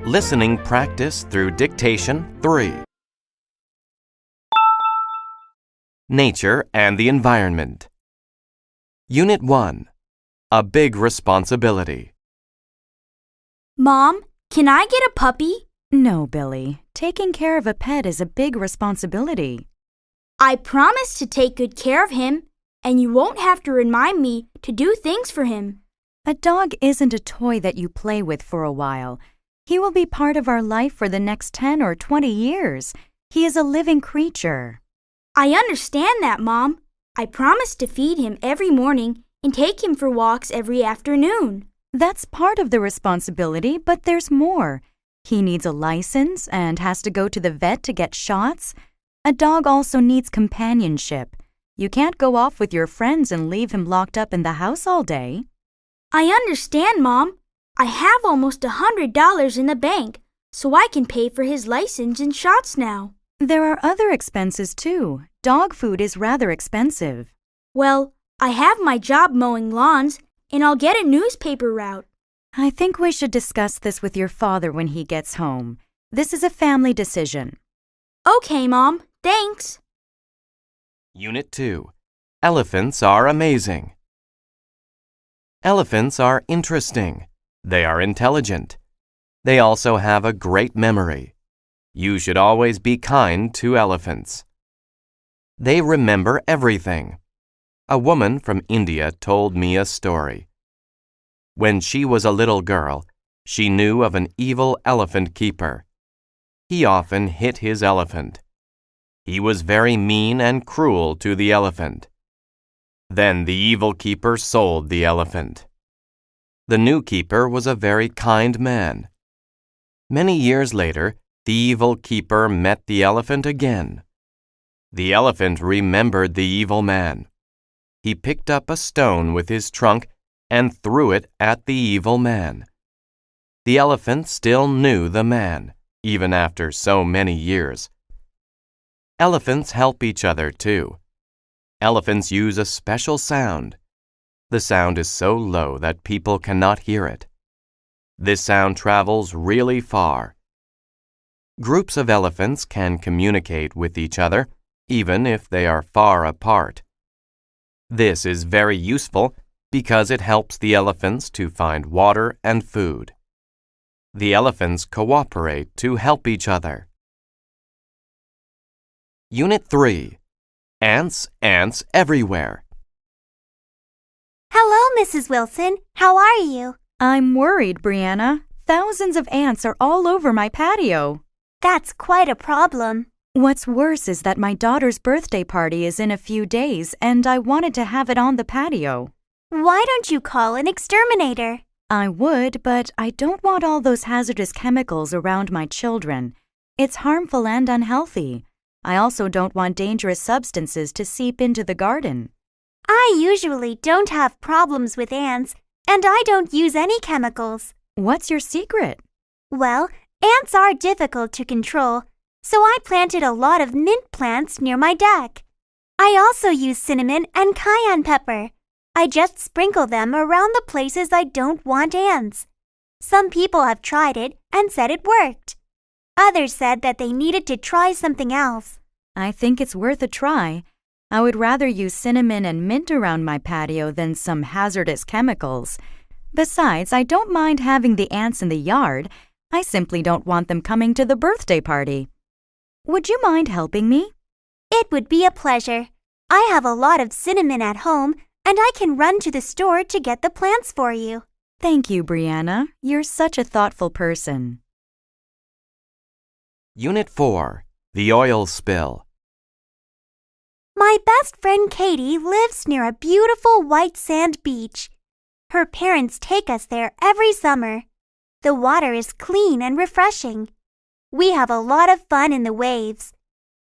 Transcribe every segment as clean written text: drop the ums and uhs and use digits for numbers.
Listening practice through dictation 3. Nature and the environment. Unit 1. A big responsibility. Mom, can I get a puppy? No, Billy. Taking care of a pet is a big responsibility. I promise to take good care of him, and you won't have to remind me to do things for him. A dog isn't a toy that you play with for a while. He will be part of our life for the next 10 or 20 years. He is a living creature. I understand that, Mom. I promise to feed him every morning and take him for walks every afternoon. That's part of the responsibility, but there's more. He needs a license and has to go to the vet to get shots. A dog also needs companionship. You can't go off with your friends and leave him locked up in the house all day. I understand, Mom. I have almost $100 in the bank, so I can pay for his license and shots now. There are other expenses too. Dog food is rather expensive. Well, I have my job mowing lawns, and I'll get a newspaper route. I think we should discuss this with your father when he gets home. This is a family decision. Okay, Mom. Thanks. Unit 2. Elephants are amazing. Elephants are interesting. They are intelligent. They also have a great memory. You should always be kind to elephants. They remember everything. A woman from India told me a story. When she was a little girl, she knew of an evil elephant keeper. He often hit his elephant. He was very mean and cruel to the elephant. Then the evil keeper sold the elephant. The new keeper was a very kind man. Many years later, the evil keeper met the elephant again. The elephant remembered the evil man. He picked up a stone with his trunk and threw it at the evil man. The elephant still knew the man, even after so many years. Elephants help each other too. Elephants use a special sound. The sound is so low that people cannot hear it. This sound travels really far. Groups of elephants can communicate with each other, even if they are far apart. This is very useful because it helps the elephants to find water and food. The elephants cooperate to help each other. Unit 3. Ants everywhere. Hello, Mrs. Wilson. How are you? I'm worried, Brianna. Thousands of ants are all over my patio. That's quite a problem. What's worse is that my daughter's birthday party is in a few days, and I wanted to have it on the patio. Why don't you call an exterminator? I would, but I don't want all those hazardous chemicals around my children. It's harmful and unhealthy. I also don't want dangerous substances to seep into the garden. I usually don't have problems with ants, and I don't use any chemicals. What's your secret? Well, ants are difficult to control, so I planted a lot of mint plants near my deck. I also use cinnamon and cayenne pepper. I just sprinkle them around the places I don't want ants. Some people have tried it and said it worked. Others said that they needed to try something else. I think it's worth a try. I would rather use cinnamon and mint around my patio than some hazardous chemicals. Besides, I don't mind having the ants in the yard. I simply don't want them coming to the birthday party. Would you mind helping me? It would be a pleasure. I have a lot of cinnamon at home, and I can run to the store to get the plants for you. Thank you, Brianna. You're such a thoughtful person. Unit 4. The oil spill. My best friend Katie lives near a beautiful white sand beach. Her parents take us there every summer. The water is clean and refreshing. We have a lot of fun in the waves.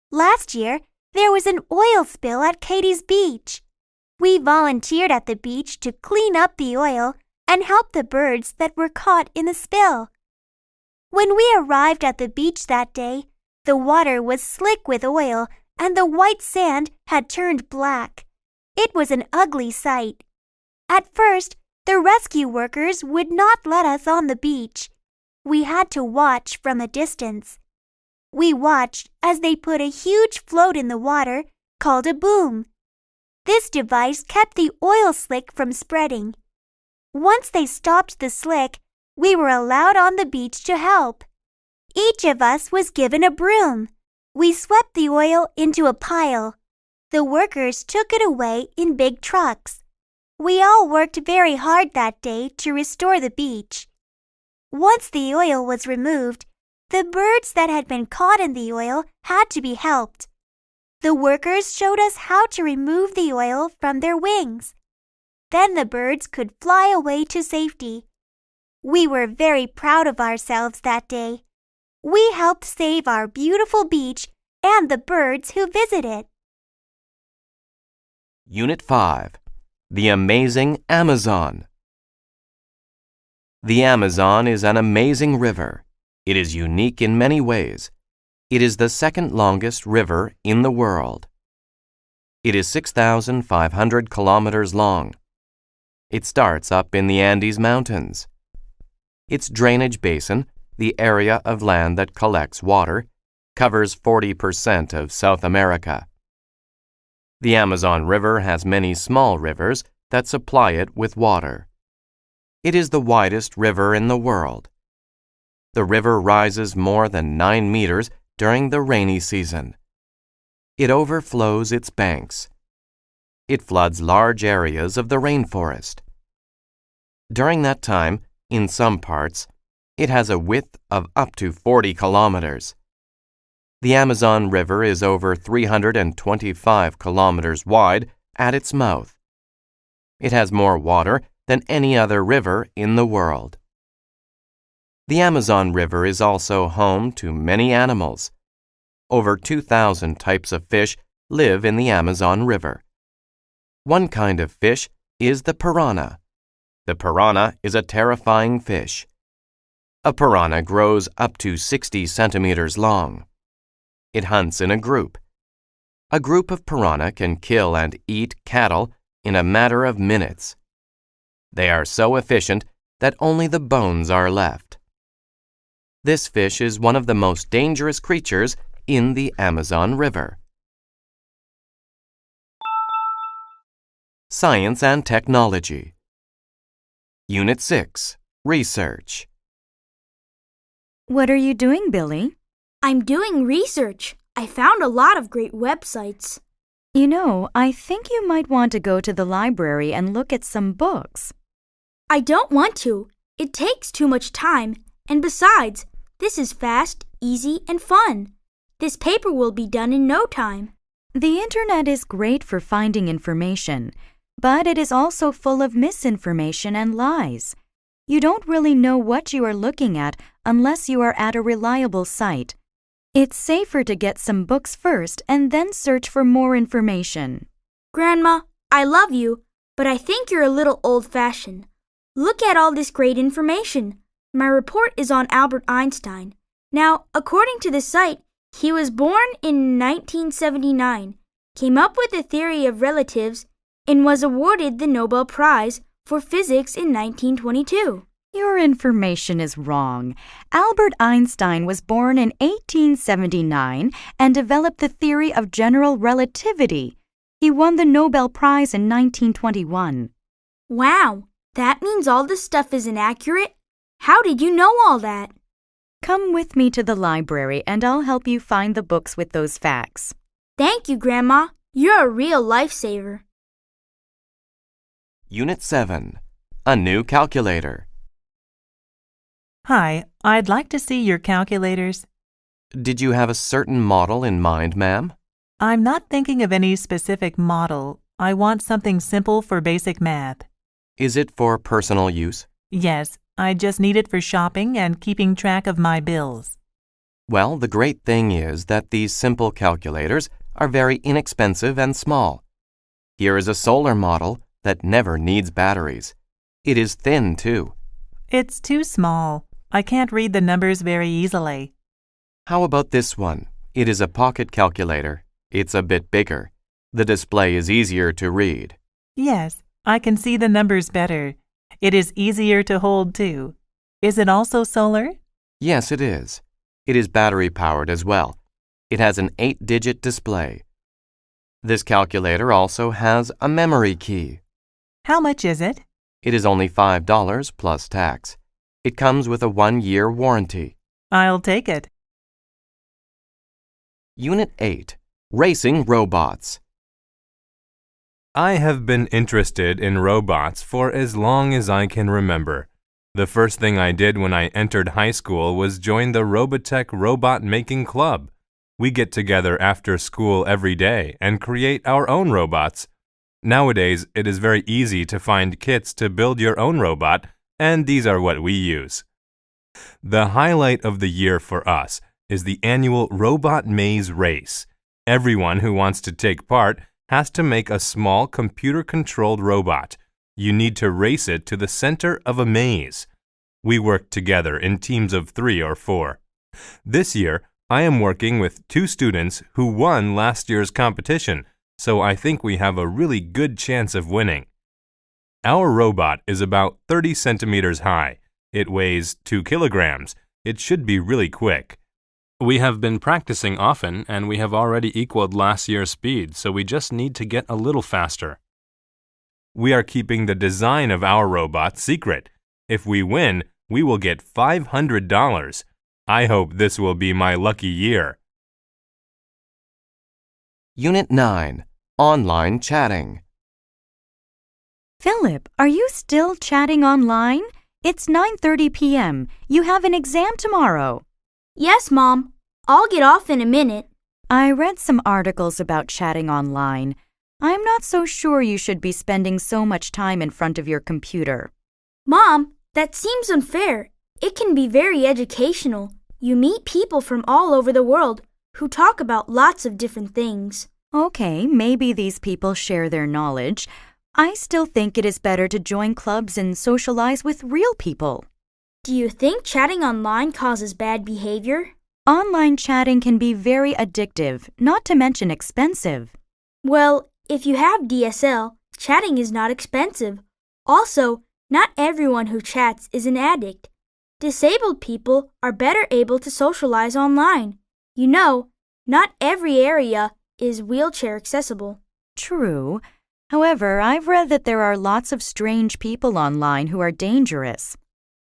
Last year, there was an oil spill at Katie's beach. We volunteered at the beach to clean up the oil and help the birds that were caught in the spill. When we arrived at the beach that day, the water was slick with oil and the white sand had turned black. It was an ugly sight. At first, the rescue workers would not let us on the beach. We had to watch from a distance. We watched as they put a huge float in the water called a boom. This device kept the oil slick from spreading. Once they stopped the slick, we were allowed on the beach to help. Each of us was given a broom. We swept the oil into a pile. The workers took it away in big trucks. We all worked very hard that day to restore the beach. Once the oil was removed, the birds that had been caught in the oil had to be helped. The workers showed us how to remove the oil from their wings. Then the birds could fly away to safety. We were very proud of ourselves that day. We helped save our beautiful beach and the birds who visit it. Unit 5. The Amazing Amazon. The Amazon is an amazing river. It is unique in many ways. It is the second longest river in the world. It is 6,500 kilometers long. It starts up in the Andes Mountains. Its drainage basin, the area of land that collects water, covers 40% of South America. The Amazon River has many small rivers that supply it with water. It is the widest river in the world. The river rises more than 9 meters during the rainy season. It overflows its banks. It floods large areas of the rainforest. During that time, in some parts, it has a width of up to 40 kilometers. The Amazon River is over 325 kilometers wide at its mouth. It has more water than any other river in the world. The Amazon River is also home to many animals. Over 2,000 types of fish live in the Amazon River. One kind of fish is the piranha. The piranha is a terrifying fish. A piranha grows up to 60 centimeters long. It hunts in a group. A group of piranha can kill and eat cattle in a matter of minutes. They are so efficient that only the bones are left. This fish is one of the most dangerous creatures in the Amazon River. Science and Technology. Unit 6. Research. What are you doing, Billy? I'm doing research. I found a lot of great websites. You know, I think you might want to go to the library and look at some books. I don't want to. It takes too much time. And besides, this is fast, easy, and fun. This paper will be done in no time. The internet is great for finding information, but it is also full of misinformation and lies. You don't really know what you are looking at unless you are at a reliable site. It's safer to get some books first and then search for more information. Grandma, I love you, but I think you're a little old-fashioned. Look at all this great information. My report is on Albert Einstein. Now, according to the site, he was born in 1979, came up with the theory of relatives, and was awarded the Nobel Prize for Physics in 1922. Your information is wrong. Albert Einstein was born in 1879 and developed the theory of general relativity. He won the Nobel Prize in 1921. Wow, that means all this stuff is inaccurate? How did you know all that? Come with me to the library and I'll help you find the books with those facts. Thank you, Grandma. You're a real lifesaver. Unit 7. A new calculator. Hi, I'd like to see your calculators. Did you have a certain model in mind, ma'am? I'm not thinking of any specific model. I want something simple for basic math. Is it for personal use? Yes, I just need it for shopping and keeping track of my bills. Well, the great thing is that these simple calculators are very inexpensive and small. Here is a solar model that never needs batteries. It is thin, too. It's too small. I can't read the numbers very easily. How about this one? It is a pocket calculator. It's a bit bigger. The display is easier to read. Yes, I can see the numbers better. It is easier to hold, too. Is it also solar? Yes, it is. It is battery-powered as well. It has an 8-digit display. This calculator also has a memory key. How much is it? It is only $5 plus tax. It comes with a 1-year warranty. I'll take it. Unit 8. Racing Robots. I have been interested in robots for as long as I can remember. The first thing I did when I entered high school was join the Robotech Robot Making Club. We get together after school every day and create our own robots. Nowadays, it is very easy to find kits to build your own robot, and these are what we use. The highlight of the year for us is the annual Robot Maze Race. Everyone who wants to take part has to make a small computer-controlled robot. You need to race it to the center of a maze. We work together in teams of 3 or 4. This year, I am working with 2 students who won last year's competition, so I think we have a really good chance of winning. Our robot is about 30 centimeters high. It weighs 2 kilograms. It should be really quick. We have been practicing often, and we have already equaled last year's speed, so we just need to get a little faster. We are keeping the design of our robot secret. If we win, we will get $500. I hope this will be my lucky year. Unit 9. Online Chatting. Philip, are you still chatting online? It's 9:30 p.m. You have an exam tomorrow. Yes, Mom. I'll get off in a minute. I read some articles about chatting online. I'm not so sure you should be spending so much time in front of your computer. Mom, that seems unfair. It can be very educational. You meet people from all over the world who talk about lots of different things. Okay, maybe these people share their knowledge. I still think it is better to join clubs and socialize with real people. Do you think chatting online causes bad behavior? Online chatting can be very addictive, not to mention expensive. Well, if you have DSL, chatting is not expensive. Also, not everyone who chats is an addict. Disabled people are better able to socialize online. You know, not every area is wheelchair accessible. True. However, I've read that there are lots of strange people online who are dangerous.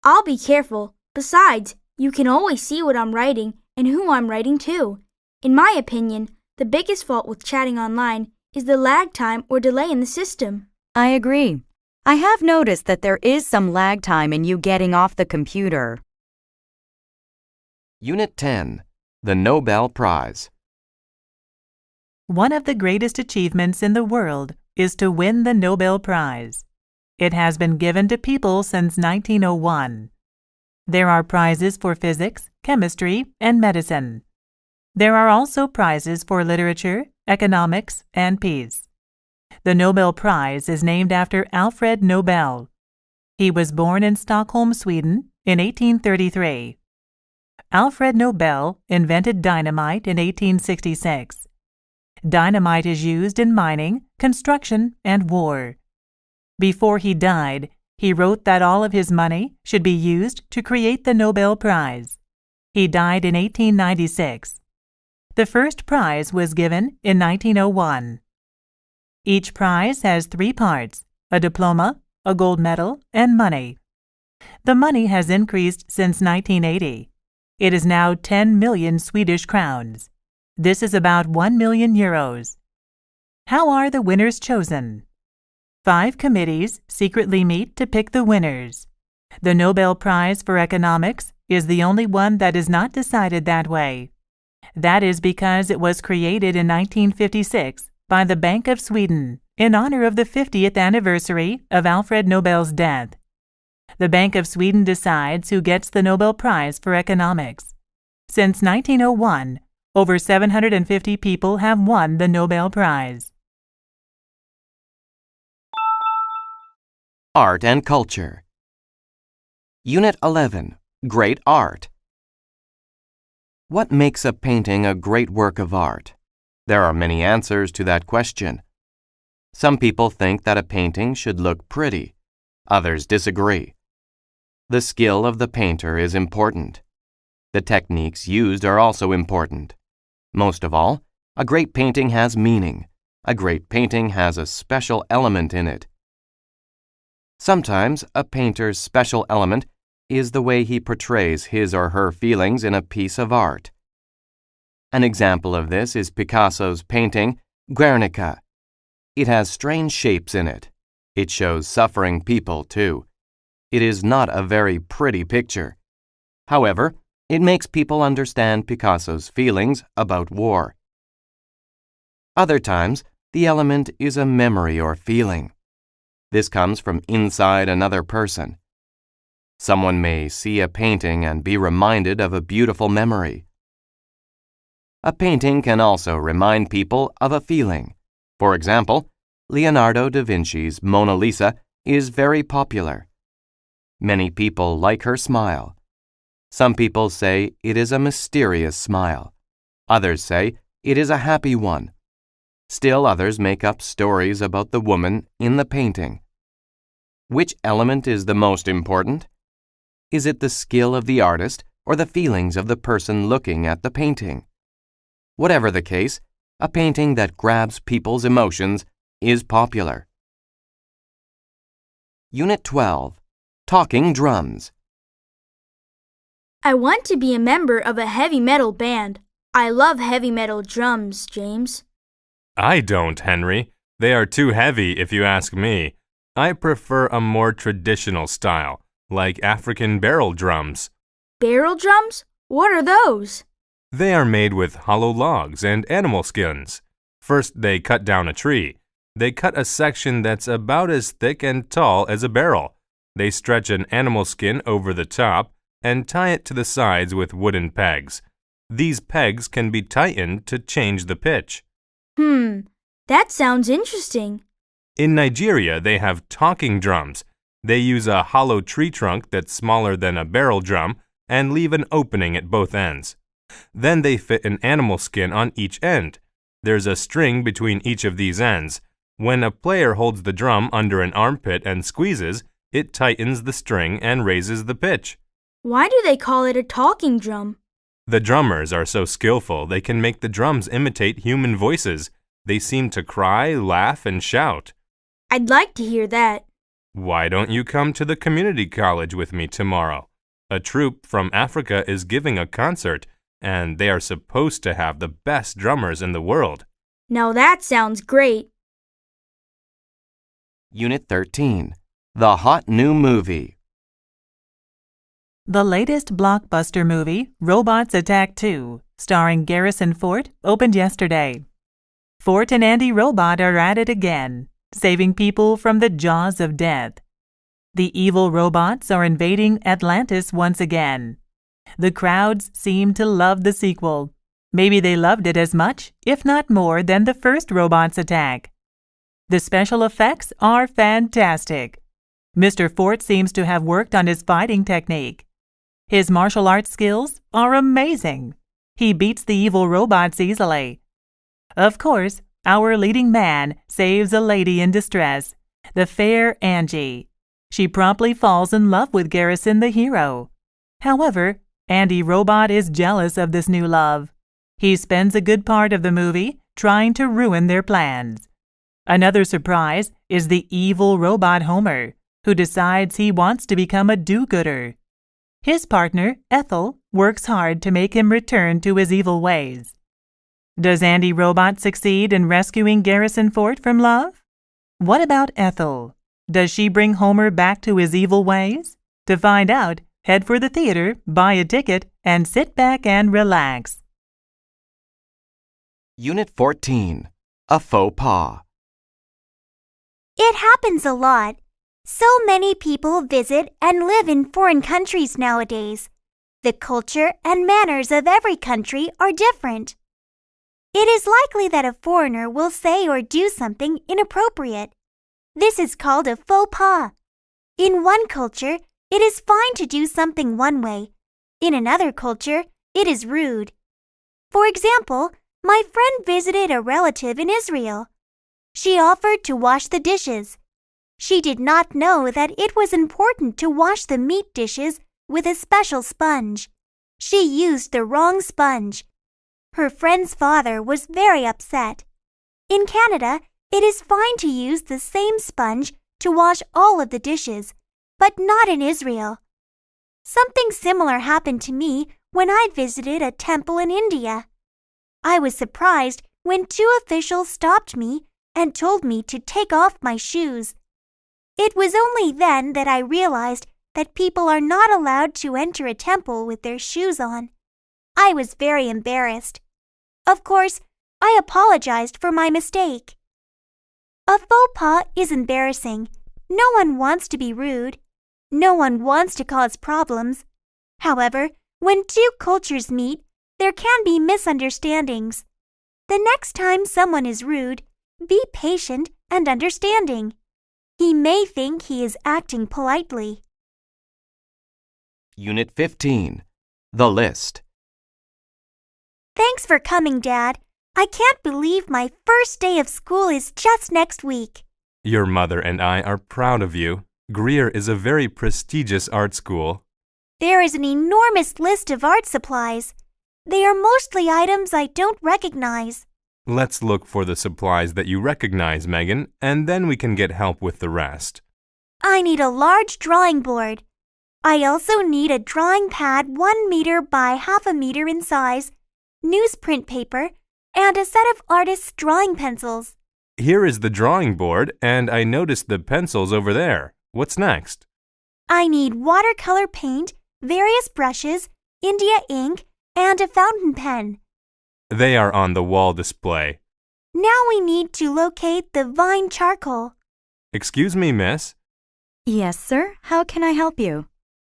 I'll be careful. Besides, you can always see what I'm writing and who I'm writing to. In my opinion, the biggest fault with chatting online is the lag time or delay in the system. I agree. I have noticed that there is some lag time in you getting off the computer. Unit 10. The Nobel Prize. One of the greatest achievements in the world is to win the Nobel Prize. It has been given to people since 1901. There are prizes for physics, chemistry, and medicine. There are also prizes for literature, economics, and peace. The Nobel Prize is named after Alfred Nobel. He was born in Stockholm, Sweden, in 1833. Alfred Nobel invented dynamite in 1866. Dynamite is used in mining, construction, and war. Before he died, he wrote that all of his money should be used to create the Nobel Prize. He died in 1896. The first prize was given in 1901. Each prize has 3 parts: a diploma, a gold medal, and money. The money has increased since 1980. It is now 10 million Swedish crowns. This is about 1 million euros. How are the winners chosen? 5 committees secretly meet to pick the winners. The Nobel Prize for Economics is the only one that is not decided that way. That is because it was created in 1956 by the Bank of Sweden in honor of the 50th anniversary of Alfred Nobel's death. The Bank of Sweden decides who gets the Nobel Prize for Economics. Since 1901, over 750 people have won the Nobel Prize. Art and Culture. Unit 11. Great Art. What makes a painting a great work of art? There are many answers to that question. Some people think that a painting should look pretty. Others disagree. The skill of the painter is important. The techniques used are also important. Most of all, a great painting has meaning. A great painting has a special element in it. Sometimes a painter's special element is the way he portrays his or her feelings in a piece of art. An example of this is Picasso's painting, Guernica. It has strange shapes in it. It shows suffering people, too. It is not a very pretty picture. However, it makes people understand Picasso's feelings about war. Other times, the element is a memory or feeling. This comes from inside another person. Someone may see a painting and be reminded of a beautiful memory. A painting can also remind people of a feeling. For example, Leonardo da Vinci's Mona Lisa is very popular. Many people like her smile. Some people say it is a mysterious smile. Others say it is a happy one. Still others make up stories about the woman in the painting. Which element is the most important? Is it the skill of the artist or the feelings of the person looking at the painting? Whatever the case, a painting that grabs people's emotions is popular. Unit 12. Talking Drums. I want to be a member of a heavy metal band. I love heavy metal drums, James. I don't, Henry. They are too heavy if you ask me. I prefer a more traditional style, like African barrel drums. Barrel drums? What are those? They are made with hollow logs and animal skins. First, they cut down a tree. They cut a section that's about as thick and tall as a barrel. They stretch an animal skin over the top and tie it to the sides with wooden pegs. These pegs can be tightened to change the pitch. That sounds interesting. In Nigeria, they have talking drums. They use a hollow tree trunk that's smaller than a barrel drum and leave an opening at both ends. Then they fit an animal skin on each end. There's a string between each of these ends. When a player holds the drum under an armpit and squeezes, it tightens the string and raises the pitch. Why do they call it a talking drum? The drummers are so skillful they can make the drums imitate human voices. They seem to cry, laugh, and shout. I'd like to hear that. Why don't you come to the community college with me tomorrow? A troupe from Africa is giving a concert, and they are supposed to have the best drummers in the world. Now that sounds great. Unit 13. The Hot New Movie. The latest blockbuster movie, Robots Attack 2, starring Garrison Fort, opened yesterday. Fort and Andy Robot are at it again, saving people from the jaws of death. The evil robots are invading Atlantis once again. The crowds seem to love the sequel. Maybe they loved it as much, if not more, than the first Robots Attack. The special effects are fantastic. Mr. Fort seems to have worked on his fighting technique. His martial arts skills are amazing. He beats the evil robots easily. Of course, our leading man saves a lady in distress, the fair Angie. She promptly falls in love with Garrison the hero. However, Andy Robot is jealous of this new love. He spends a good part of the movie trying to ruin their plans. Another surprise is the evil robot Homer, who decides he wants to become a do-gooder. His partner, Ethel, works hard to make him return to his evil ways. Does Andy Robot succeed in rescuing Garrison Fort from love? What about Ethel? Does she bring Homer back to his evil ways? To find out, head for the theater, buy a ticket, and sit back and relax. Unit 14. A Faux Pas. It happens a lot. So many people visit and live in foreign countries nowadays. The culture and manners of every country are different. It is likely that a foreigner will say or do something inappropriate. This is called a faux pas. In one culture, it is fine to do something one way. In another culture, it is rude. For example, my friend visited a relative in Israel. She offered to wash the dishes. She did not know that it was important to wash the meat dishes with a special sponge. She used the wrong sponge. Her friend's father was very upset. In Canada, it is fine to use the same sponge to wash all of the dishes, but not in Israel. Something similar happened to me when I visited a temple in India. I was surprised when two officials stopped me and told me to take off my shoes. It was only then that I realized that people are not allowed to enter a temple with their shoes on. I was very embarrassed. Of course, I apologized for my mistake. A faux pas is embarrassing. No one wants to be rude. No one wants to cause problems. However, when two cultures meet, there can be misunderstandings. The next time someone is rude, be patient and understanding. He may think he is acting politely. Unit 15. The List. Thanks for coming, Dad. I can't believe my first day of school is just next week. Your mother and I are proud of you. Greer is a very prestigious art school. There is an enormous list of art supplies. They are mostly items I don't recognize. Let's look for the supplies that you recognize, Megan, and then we can get help with the rest. I need a large drawing board. I also need a drawing pad 1 meter by half a meter in size, newsprint paper, and a set of artist's drawing pencils. Here is the drawing board, and I noticed the pencils over there. What's next? I need watercolor paint, various brushes, India ink, and a fountain pen. They are on the wall display. Now we need to locate the vine charcoal. Excuse me, miss. Yes, sir. How can I help you?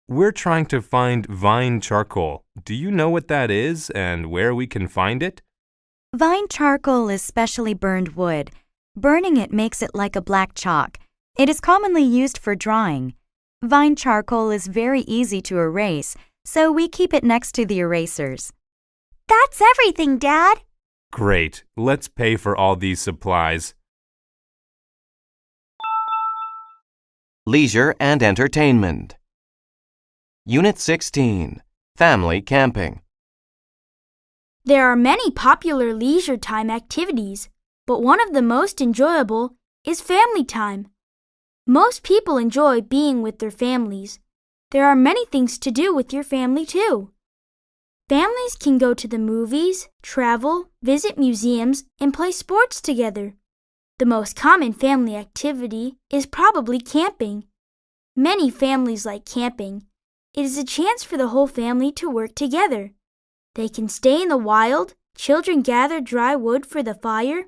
We're trying to find vine charcoal. Do you know what that is and where we can find it? Vine charcoal is specially burned wood. Burning it makes it like a black chalk. It is commonly used for drawing. Vine charcoal is very easy to erase, so we keep it next to the erasers. That's everything, Dad. Great. Let's pay for all these supplies. Leisure and Entertainment. Unit 16. Family Camping. There are many popular leisure time activities, but one of the most enjoyable is family time. Most people enjoy being with their families. There are many things to do with your family, too. Families can go to the movies, travel, visit museums, and play sports together. The most common family activity is probably camping. Many families like camping. It is a chance for the whole family to work together. They can stay in the wild, children gather dry wood for the fire,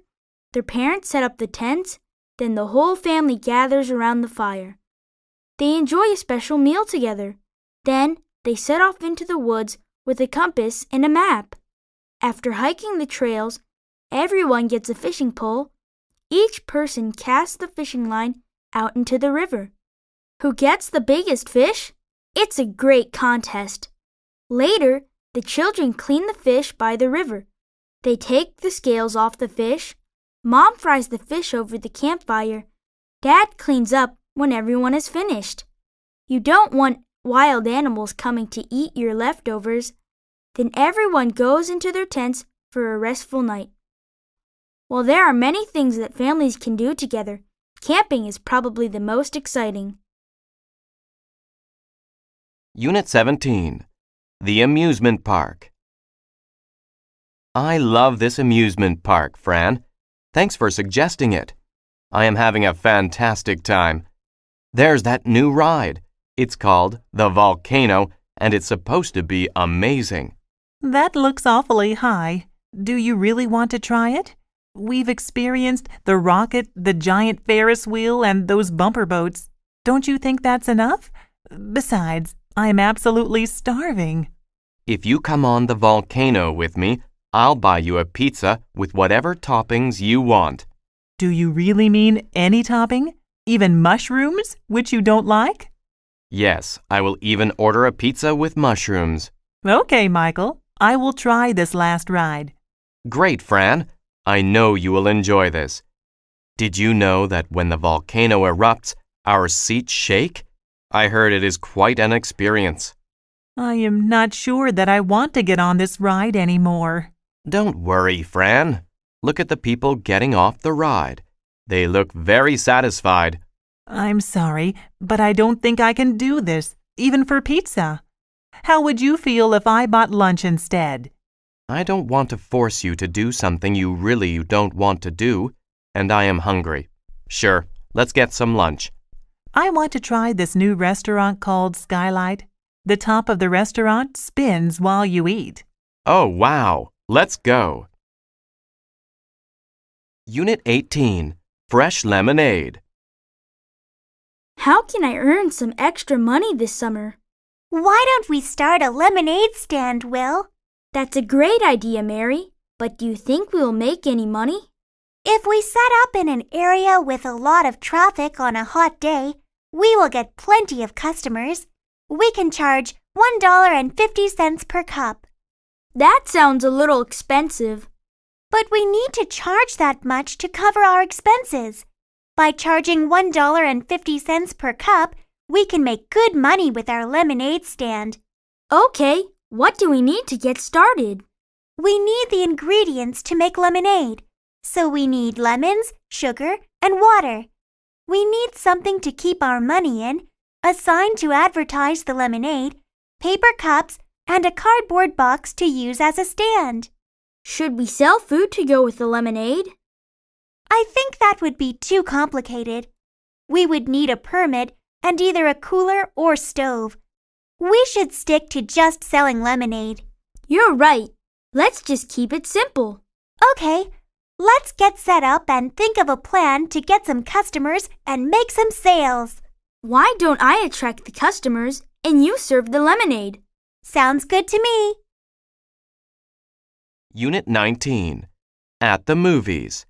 their parents set up the tents, then the whole family gathers around the fire. They enjoy a special meal together. Then they set off into the woods with a compass and a map. After hiking the trails, everyone gets a fishing pole. Each person casts the fishing line out into the river. Who gets the biggest fish? It's a great contest. Later, the children clean the fish by the river. They take the scales off the fish. Mom fries the fish over the campfire. Dad cleans up when everyone is finished. You don't want wild animals coming to eat your leftovers. Then everyone goes into their tents for a restful night. While there are many things that families can do together, camping is probably the most exciting. Unit 17. The Amusement Park. I love this amusement park, Fran. Thanks for suggesting it. I am having a fantastic time. There's that new ride. It's called the Volcano, and it's supposed to be amazing. That looks awfully high. Do you really want to try it? We've experienced the rocket, the giant Ferris wheel, and those bumper boats. Don't you think that's enough? Besides, I'm absolutely starving. If you come on the volcano with me, I'll buy you a pizza with whatever toppings you want. Do you really mean any topping? Even mushrooms, which you don't like? Yes, I will even order a pizza with mushrooms. Okay, Michael. I will try this last ride. Great, Fran. I know you will enjoy this. Did you know that when the volcano erupts, our seats shake? I heard it is quite an experience. I am not sure that I want to get on this ride anymore. Don't worry, Fran. Look at the people getting off the ride. They look very satisfied. I'm sorry, but I don't think I can do this, even for pizza. How would you feel if I bought lunch instead? I don't want to force you to do something you really don't want to do, and I am hungry. Sure, let's get some lunch. I want to try this new restaurant called Skylight. The top of the restaurant spins while you eat. Oh, wow. Let's go. Unit 18, Fresh Lemonade. How can I earn some extra money this summer? Why don't we start a lemonade stand, Will? That's a great idea, Mary. But do you think we will make any money? If we set up in an area with a lot of traffic on a hot day, we will get plenty of customers. We can charge $1.50 per cup. That sounds a little expensive. But we need to charge that much to cover our expenses. By charging $1.50 per cup, we can make good money with our lemonade stand. Okay, what do we need to get started? We need the ingredients to make lemonade. So we need lemons, sugar, and water. We need something to keep our money in, a sign to advertise the lemonade, paper cups, and a cardboard box to use as a stand. Should we sell food to go with the lemonade? I think that would be too complicated. We would need a permit and either a cooler or stove. We should stick to just selling lemonade. You're right. Let's just keep it simple. Okay, let's get set up and think of a plan to get some customers and make some sales. Why don't I attract the customers and you serve the lemonade? Sounds good to me. Unit 19, At the Movies.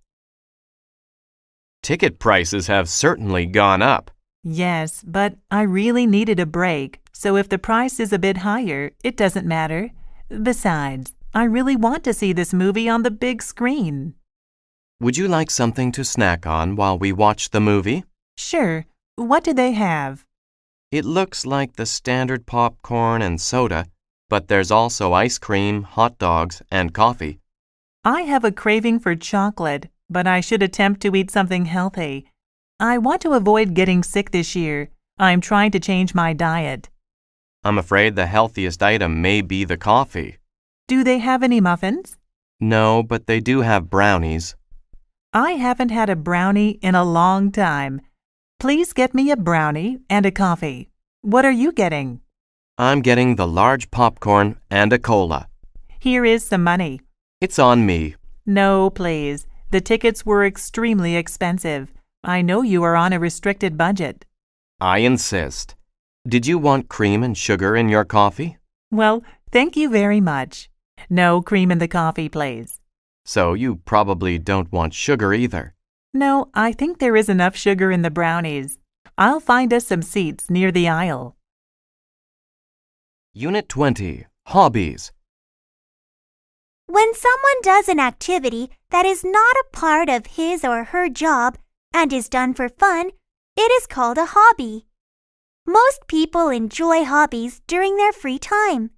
Ticket prices have certainly gone up. Yes, but I really needed a break, so if the price is a bit higher, it doesn't matter. Besides, I really want to see this movie on the big screen. Would you like something to snack on while we watch the movie? Sure. What do they have? It looks like the standard popcorn and soda, but there's also ice cream, hot dogs, and coffee. I have a craving for chocolate, but I should attempt to eat something healthy. I want to avoid getting sick this year. I'm trying to change my diet. I'm afraid the healthiest item may be the coffee. Do they have any muffins? No, but they do have brownies. I haven't had a brownie in a long time. Please get me a brownie and a coffee. What are you getting? I'm getting the large popcorn and a cola. Here is some money. It's on me. No, please. The tickets were extremely expensive. I know you are on a restricted budget. I insist. Did you want cream and sugar in your coffee? Well, thank you very much. No cream in the coffee, please. So you probably don't want sugar either. No, I think there is enough sugar in the brownies. I'll find us some seats near the aisle. Unit 20, Hobbies. When someone does an activity that is not a part of his or her job and is done for fun, it is called a hobby. Most people enjoy hobbies during their free time.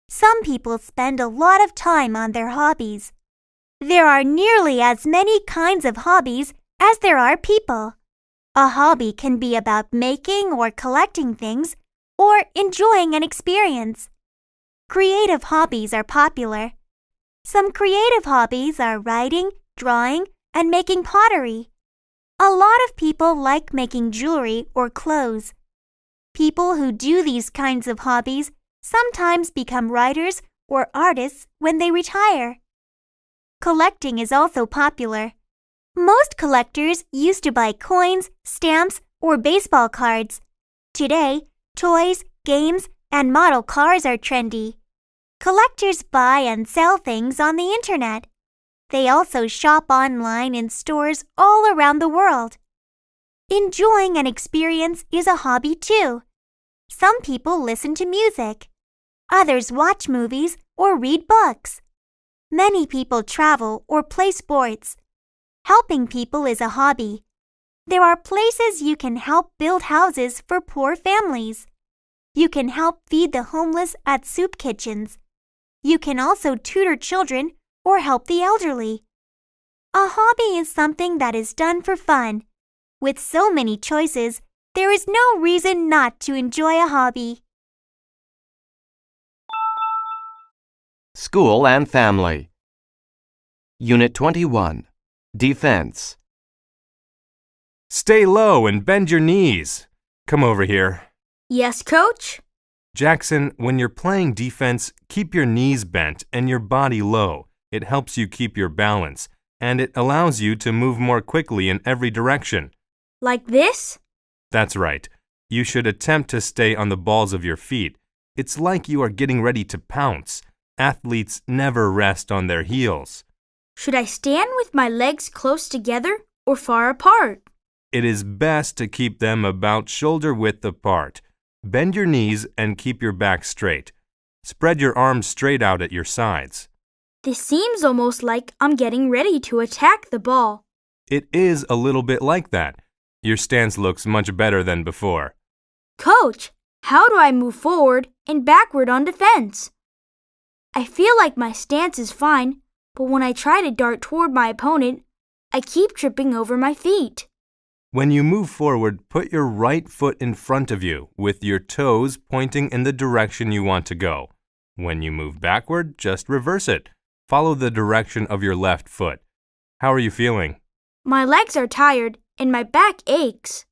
Some people spend a lot of time on their hobbies. There are nearly as many kinds of hobbies as there are people. A hobby can be about making or collecting things or enjoying an experience. Creative hobbies are popular. Some creative hobbies are writing, drawing, and making pottery. A lot of people like making jewelry or clothes. People who do these kinds of hobbies sometimes become writers or artists when they retire. Collecting is also popular. Most collectors used to buy coins, stamps, or baseball cards. Today, toys, games, and model cars are trendy. Collectors buy and sell things on the internet. They also shop online in stores all around the world. Enjoying an experience is a hobby too. Some people listen to music. Others watch movies or read books. Many people travel or play sports. Helping people is a hobby. There are places you can help build houses for poor families. You can help feed the homeless at soup kitchens. You can also tutor children or help the elderly. A hobby is something that is done for fun. With so many choices, there is no reason not to enjoy a hobby. School and Family. Unit 21. Defense. Stay low and bend your knees. Come over here. Yes, Coach? Jackson, when you're playing defense, keep your knees bent and your body low. It helps you keep your balance, and it allows you to move more quickly in every direction. Like this? That's right. You should attempt to stay on the balls of your feet. It's like you are getting ready to pounce. Athletes never rest on their heels. Should I stand with my legs close together or far apart? It is best to keep them about shoulder width apart. Bend your knees and keep your back straight. Spread your arms straight out at your sides. This seems almost like I'm getting ready to attack the ball. It is a little bit like that. Your stance looks much better than before. Coach, how do I move forward and backward on defense? I feel like my stance is fine, but when I try to dart toward my opponent, I keep tripping over my feet. When you move forward, put your right foot in front of you, with your toes pointing in the direction you want to go. When you move backward, just reverse it. Follow the direction of your left foot. How are you feeling? My legs are tired and my back aches.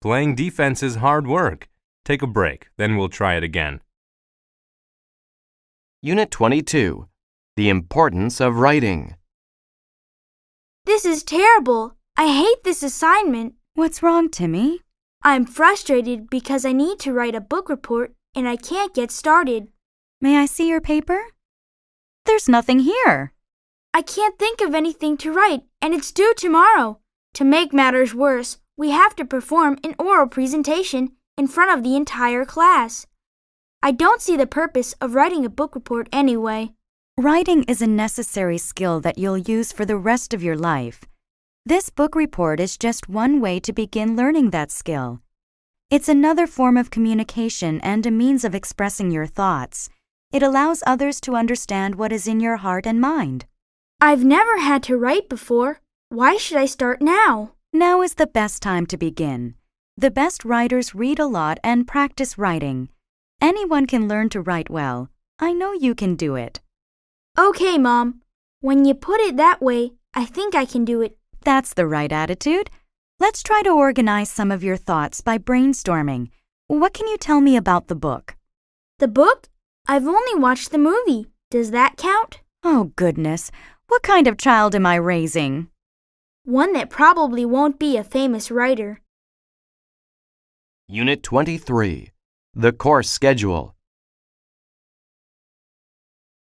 Playing defense is hard work. Take a break, then we'll try it again. Unit 22. The Importance of Writing. This is terrible. I hate this assignment. What's wrong, Timmy? I'm frustrated because I need to write a book report and I can't get started. May I see your paper? There's nothing here. I can't think of anything to write, and it's due tomorrow. To make matters worse, we have to perform an oral presentation in front of the entire class. I don't see the purpose of writing a book report anyway. Writing is a necessary skill that you'll use for the rest of your life. This book report is just one way to begin learning that skill. It's another form of communication and a means of expressing your thoughts. It allows others to understand what is in your heart and mind. I've never had to write before. Why should I start now? Now is the best time to begin. The best writers read a lot and practice writing. Anyone can learn to write well. I know you can do it. Okay, Mom. When you put it that way, I think I can do it. That's the right attitude. Let's try to organize some of your thoughts by brainstorming. What can you tell me about the book? The book? I've only watched the movie. Does that count? Oh, goodness. What kind of child am I raising? One that probably won't be a famous writer. Unit 23. The Course Schedule.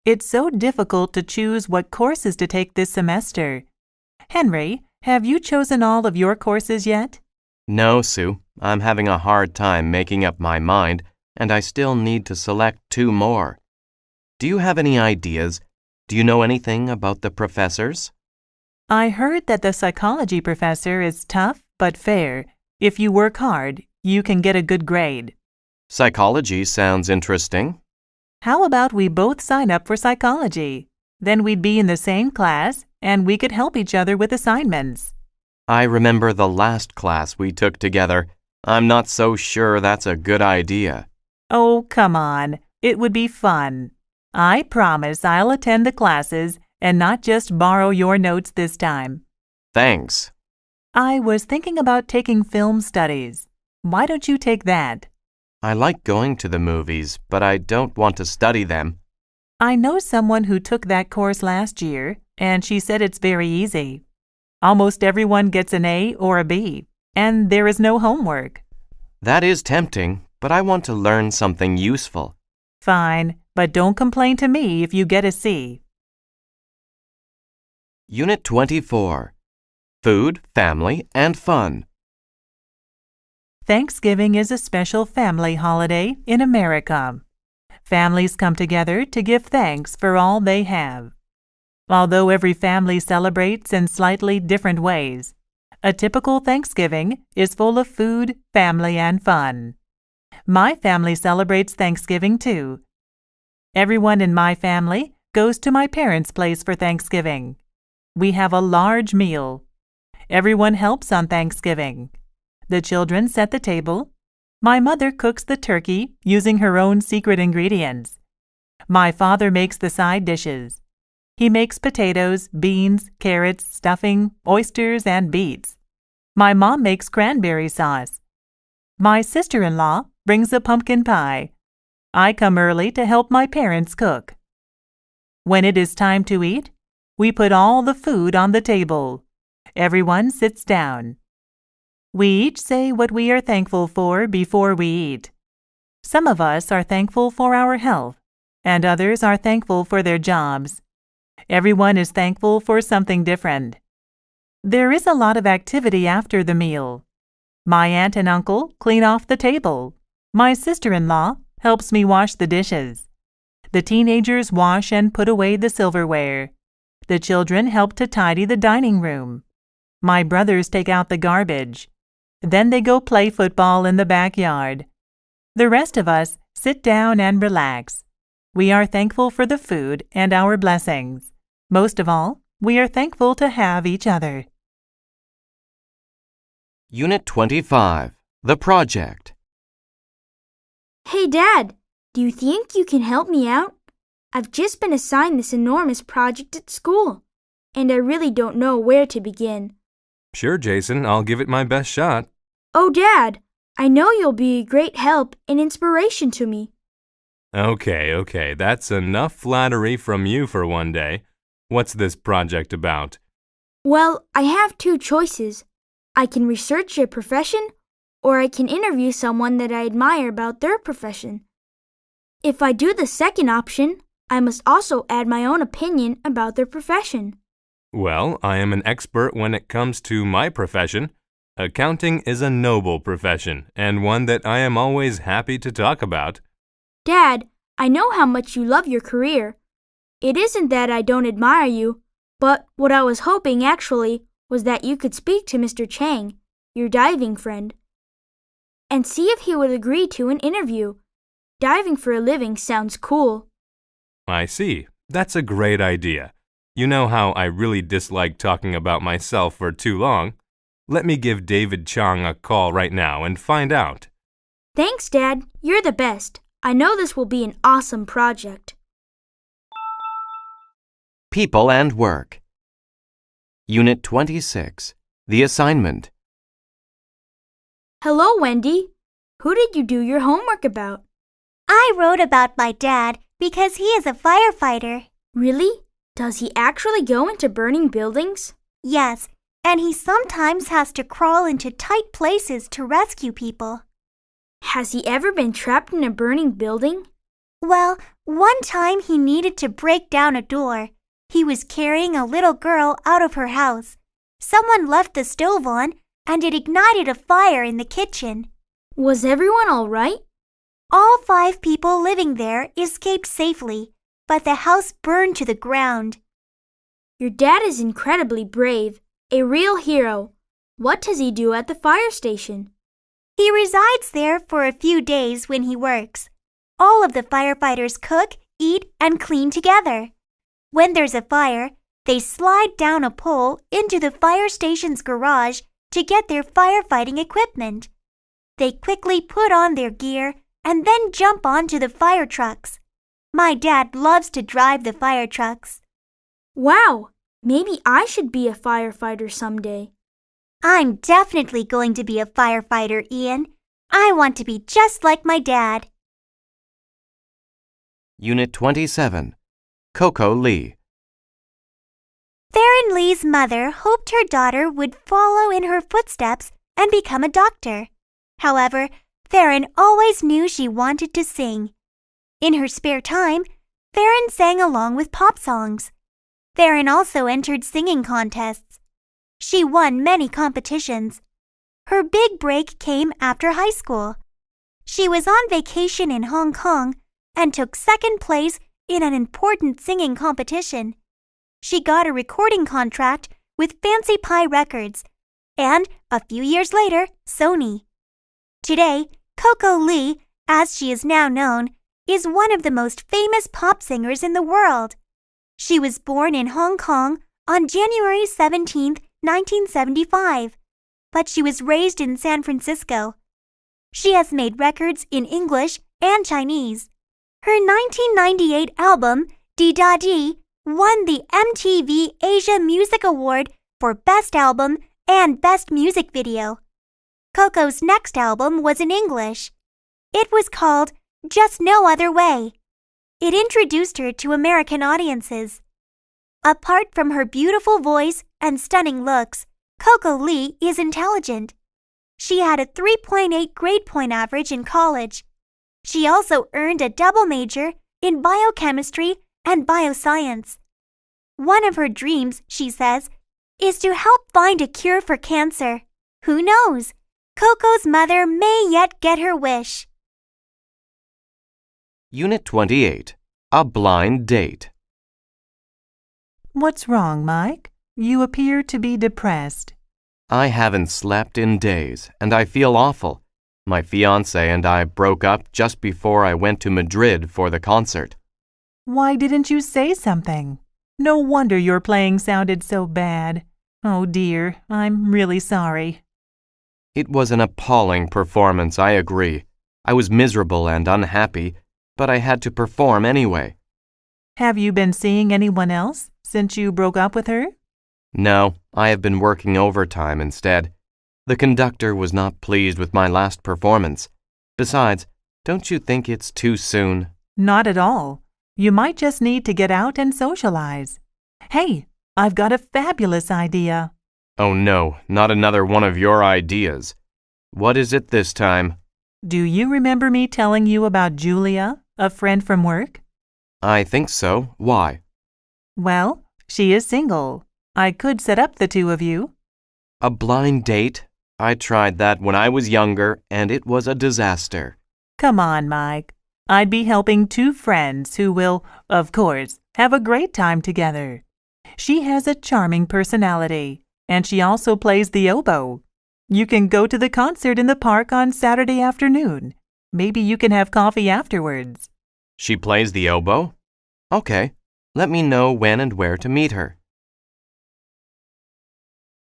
It's so difficult to choose what courses to take this semester. Henry, have you chosen all of your courses yet? No, Sue. I'm having a hard time making up my mind, and I still need to select 2 more. Do you have any ideas? Do you know anything about the professors? I heard that the psychology professor is tough but fair. If you work hard, you can get a good grade. Psychology sounds interesting. How about we both sign up for psychology? Then we'd be in the same class, and we could help each other with assignments. I remember the last class we took together. I'm not so sure that's a good idea. Oh, come on. It would be fun. I promise I'll attend the classes and not just borrow your notes this time. Thanks. I was thinking about taking film studies. Why don't you take that? I like going to the movies, but I don't want to study them. I know someone who took that course last year, and she said it's very easy. Almost everyone gets an A or a B, and there is no homework. That is tempting, but I want to learn something useful. Fine, but don't complain to me if you get a C. Unit 24. Food, Family, and Fun. Thanksgiving is a special family holiday in America. Families come together to give thanks for all they have. Although every family celebrates in slightly different ways, a typical Thanksgiving is full of food, family, and fun. My family celebrates Thanksgiving too. Everyone in my family goes to my parents' place for Thanksgiving. We have a large meal. Everyone helps on Thanksgiving. The children set the table. My mother cooks the turkey using her own secret ingredients. My father makes the side dishes. He makes potatoes, beans, carrots, stuffing, oysters, and beets. My mom makes cranberry sauce. My sister-in-law brings a pumpkin pie. I come early to help my parents cook. When it is time to eat, we put all the food on the table. Everyone sits down. We each say what we are thankful for before we eat. Some of us are thankful for our health, and others are thankful for their jobs. Everyone is thankful for something different. There is a lot of activity after the meal. My aunt and uncle clean off the table. My sister-in-law helps me wash the dishes. The teenagers wash and put away the silverware. The children help to tidy the dining room. My brothers take out the garbage. Then they go play football in the backyard. The rest of us sit down and relax. We are thankful for the food and our blessings. Most of all, we are thankful to have each other. Unit 25, The Project. Hey, Dad, do you think you can help me out? I've just been assigned this enormous project at school, and I really don't know where to begin. Sure, Jason, I'll give it my best shot. Oh, Dad, I know you'll be a great help and inspiration to me. Okay, that's enough flattery from you for one day. What's this project about? Well, I have two choices. I can research a profession, or I can interview someone that I admire about their profession. If I do the second option, I must also add my own opinion about their profession. Well, I am an expert when it comes to my profession. Accounting is a noble profession, and one that I am always happy to talk about. Dad, I know how much you love your career. It isn't that I don't admire you, but what I was hoping actually was that you could speak to Mr. Chang, your diving friend, and see if he would agree to an interview. Diving for a living sounds cool. I see. That's a great idea. You know how I really dislike talking about myself for too long. Let me give David Chang a call right now and find out. Thanks, Dad. You're the best. I know this will be an awesome project. People and Work. Unit 26, The Assignment. Hello, Wendy. Who did you do your homework about? I wrote about my dad because he is a firefighter. Really? Does he actually go into burning buildings? Yes, and he sometimes has to crawl into tight places to rescue people. Has he ever been trapped in a burning building? Well, one time he needed to break down a door. He was carrying a little girl out of her house. Someone left the stove on, and it ignited a fire in the kitchen. Was everyone all right? All 5 people living there escaped safely, but the house burned to the ground. Your dad is incredibly brave, a real hero. What does he do at the fire station? He resides there for a few days when he works. All of the firefighters cook, eat, and clean together. When there's a fire, they slide down a pole into the fire station's garage to get their firefighting equipment. They quickly put on their gear and then jump onto the fire trucks. My dad loves to drive the fire trucks. Wow! Maybe I should be a firefighter someday. I'm definitely going to be a firefighter, Ian. I want to be just like my dad. Unit 27, Coco Lee. Theron Lee's mother hoped her daughter would follow in her footsteps and become a doctor. However, Theron always knew she wanted to sing. In her spare time, Theron sang along with pop songs. Theron also entered singing contests. She won many competitions. Her big break came after high school. She was on vacation in Hong Kong and took second place in an important singing competition. She got a recording contract with Fancy Pie Records and, a few years later, Sony. Today, Coco Lee as she is now known, is one of the most famous pop singers in the world. She was born in Hong Kong on January 17, 1975, but she was raised in San Francisco. She has made records in English and Chinese. Her 1998 album, Di Da Di, won the MTV Asia Music Award for Best Album and Best Music Video. Coco's next album was in English. It was called Just No Other Way. It introduced her to American audiences. Apart from her beautiful voice and stunning looks, Coco Lee is intelligent. She had a 3.8 grade point average in college. She also earned a double major in biochemistry and bioscience. One of her dreams, she says, is to help find a cure for cancer. Who knows? Coco's mother may yet get her wish. Unit 28. A blind date. What's wrong, Mike? You appear to be depressed. I haven't slept in days, and I feel awful. My fiancé and I broke up just before I went to Madrid for the concert. Why didn't you say something? No wonder your playing sounded so bad. Oh dear, I'm really sorry. It was an appalling performance, I agree. I was miserable and unhappy, but I had to perform anyway. Have you been seeing anyone else since you broke up with her? No, I have been working overtime instead. The conductor was not pleased with my last performance. Besides, don't you think it's too soon? Not at all. You might just need to get out and socialize. Hey, I've got a fabulous idea. Oh no, not another one of your ideas. What is it this time? Do you remember me telling you about Julia, a friend from work? I think so. Why? Well, she is single. I could set up the two of you. A blind date? I tried that when I was younger, and it was a disaster. Come on, Mike. I'd be helping two friends who will, of course, have a great time together. She has a charming personality, and she also plays the oboe. You can go to the concert in the park on Saturday afternoon. Maybe you can have coffee afterwards. She plays the oboe? Okay. Let me know when and where to meet her.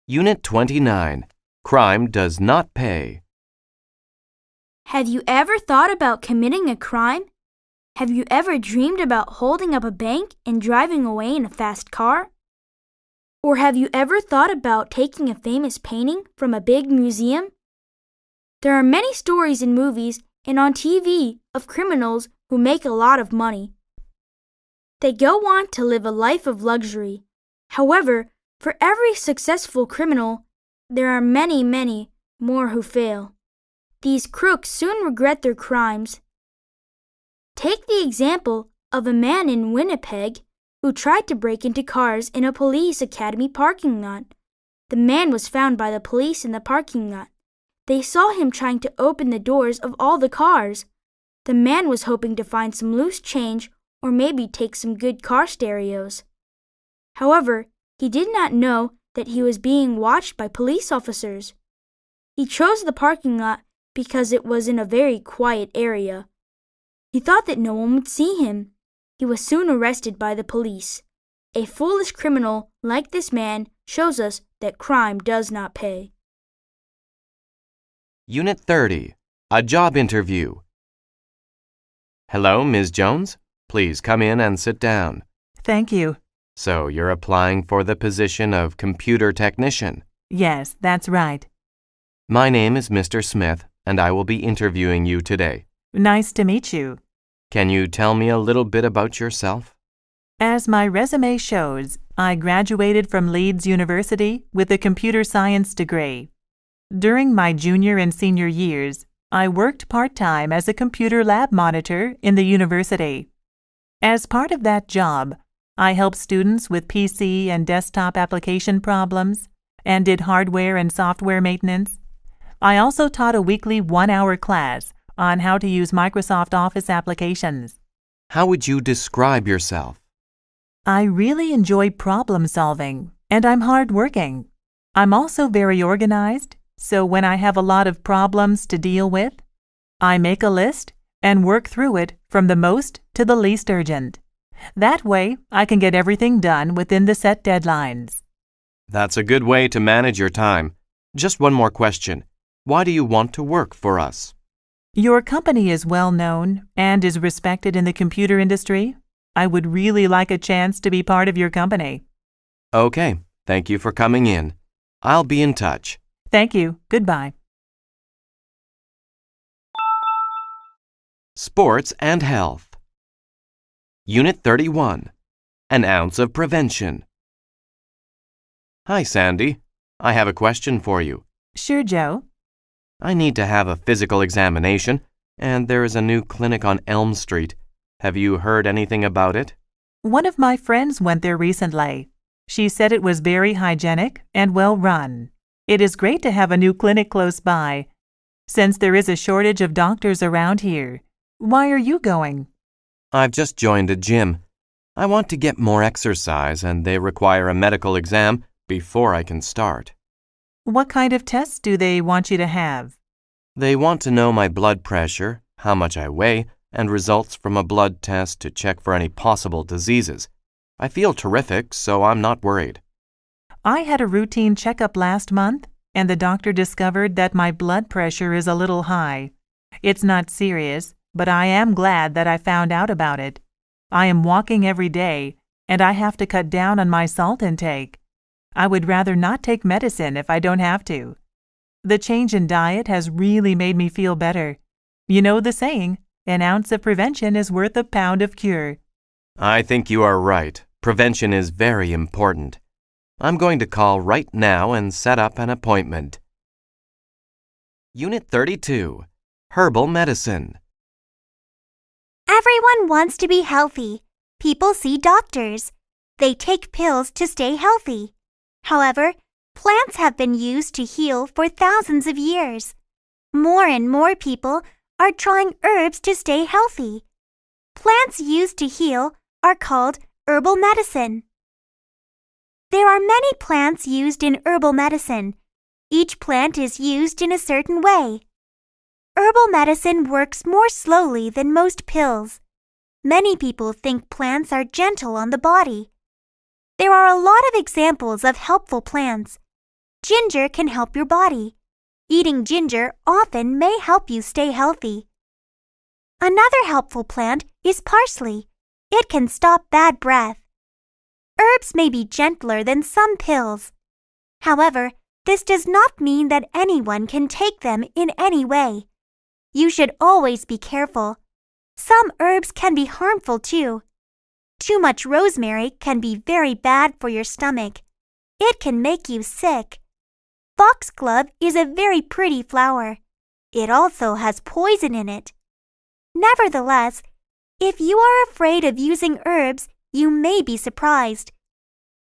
Unit 29. Crime does not pay. Have you ever thought about committing a crime? Have you ever dreamed about holding up a bank and driving away in a fast car? Or have you ever thought about taking a famous painting from a big museum? There are many stories in movies and on TV of criminals who make a lot of money. They go on to live a life of luxury. However, for every successful criminal, there are many, many more who fail. These crooks soon regret their crimes. Take the example of a man in Winnipeg who tried to break into cars in a police academy parking lot. The man was found by the police in the parking lot. They saw him trying to open the doors of all the cars. The man was hoping to find some loose change or maybe take some good car stereos. However, he did not know that he was being watched by police officers. He chose the parking lot because it was in a very quiet area. He thought that no one would see him. He was soon arrested by the police. A foolish criminal like this man shows us that crime does not pay. Unit 30. A job interview. Hello, Ms. Jones. Please come in and sit down. Thank you. So you're applying for the position of computer technician? Yes, that's right. My name is Mr. Smith, and I will be interviewing you today. Nice to meet you. Can you tell me a little bit about yourself? As my resume shows, I graduated from Leeds University with a computer science degree. During my junior and senior years, I worked part-time as a computer lab monitor in the university. As part of that job, I helped students with PC and desktop application problems and did hardware and software maintenance. I also taught a weekly 1-hour class on how to use Microsoft Office applications. How would you describe yourself? I really enjoy problem solving, and I'm hardworking. I'm also very organized, so when I have a lot of problems to deal with, I make a list, and work through it from the most to the least urgent. That way, I can get everything done within the set deadlines. That's a good way to manage your time. Just one more question. Why do you want to work for us? Your company is well known and is respected in the computer industry. I would really like a chance to be part of your company. Okay, thank you for coming in. I'll be in touch. Thank you. Goodbye. Sports and Health. Unit 31. An ounce of prevention. Hi, Sandy. I have a question for you. Sure, Joe. I need to have a physical examination, and there is a new clinic on Elm Street. Have you heard anything about it? One of my friends went there recently. She said it was very hygienic and well run. It is great to have a new clinic close by. Since there is a shortage of doctors around here, why are you going? I've just joined a gym. I want to get more exercise, and they require a medical exam before I can start. What kind of tests do they want you to have? They want to know my blood pressure, how much I weigh, and results from a blood test to check for any possible diseases. I feel terrific, so I'm not worried. I had a routine checkup last month, and the doctor discovered that my blood pressure is a little high. It's not serious, but I am glad that I found out about it. I am walking every day, and I have to cut down on my salt intake. I would rather not take medicine if I don't have to. The change in diet has really made me feel better. You know the saying, an ounce of prevention is worth a pound of cure. I think you are right. Prevention is very important. I'm going to call right now and set up an appointment. Unit 32. Herbal Medicine. Everyone wants to be healthy. People see doctors. They take pills to stay healthy. However, plants have been used to heal for thousands of years. More and more people are trying herbs to stay healthy. Plants used to heal are called herbal medicine. There are many plants used in herbal medicine. Each plant is used in a certain way. Herbal medicine works more slowly than most pills. Many people think plants are gentle on the body. There are a lot of examples of helpful plants. Ginger can help your body. Eating ginger often may help you stay healthy. Another helpful plant is parsley. It can stop bad breath. Herbs may be gentler than some pills. However, this does not mean that anyone can take them in any way. You should always be careful. Some herbs can be harmful too. Too much rosemary can be very bad for your stomach. It can make you sick. Foxglove is a very pretty flower. It also has poison in it. Nevertheless, if you are afraid of using herbs, you may be surprised.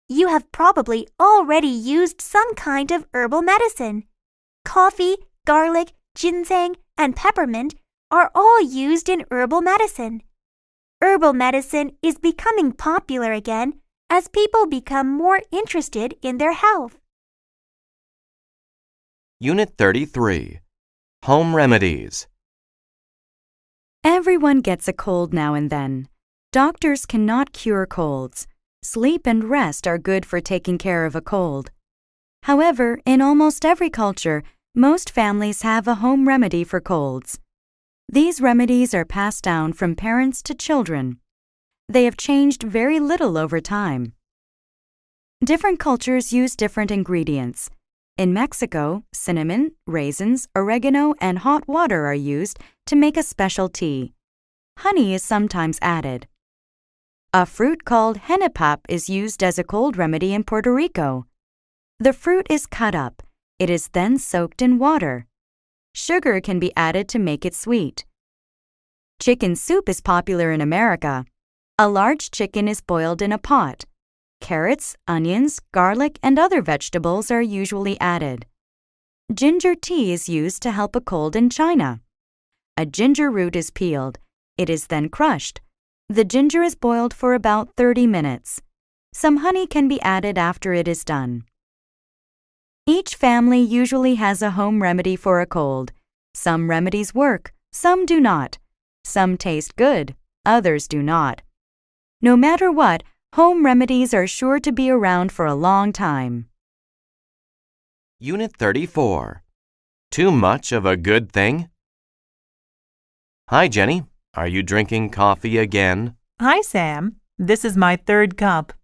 You have probably already used some kind of herbal medicine. Coffee, garlic, ginseng, and peppermint are all used in herbal medicine. Herbal medicine is becoming popular again as people become more interested in their health. Unit 33. Home Remedies. Everyone gets a cold now and then. Doctors cannot cure colds. Sleep and rest are good for taking care of a cold. However, in almost every culture, most families have a home remedy for colds. These remedies are passed down from parents to children. They have changed very little over time. Different cultures use different ingredients. In Mexico, cinnamon, raisins, oregano, and hot water are used to make a special tea. Honey is sometimes added. A fruit called henipap is used as a cold remedy in Puerto Rico. The fruit is cut up. It is then soaked in water. Sugar can be added to make it sweet. Chicken soup is popular in America. A large chicken is boiled in a pot. Carrots, onions, garlic, and other vegetables are usually added. Ginger tea is used to help a cold in China. A ginger root is peeled. It is then crushed. The ginger is boiled for about 30 minutes. Some honey can be added after it is done. Each family usually has a home remedy for a cold. Some remedies work, some do not. Some taste good, others do not. No matter what, home remedies are sure to be around for a long time. Unit 34. Too much of a good thing? Hi, Jenny. Are you drinking coffee again? Hi, Sam. This is my third cup.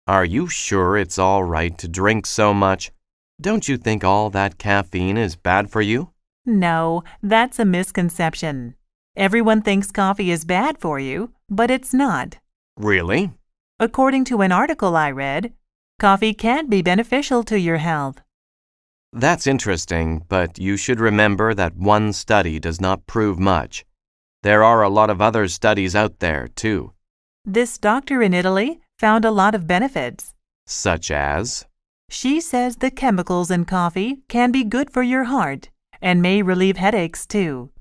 Are you sure it's all right to drink so much? Don't you think all that caffeine is bad for you? No, that's a misconception. Everyone thinks coffee is bad for you, but it's not. Really? According to an article I read, coffee can be beneficial to your health. That's interesting, but you should remember that one study does not prove much. There are a lot of other studies out there, too. This doctor in Italy found a lot of benefits. Such as? She says the chemicals in coffee can be good for your heart and may relieve headaches, too.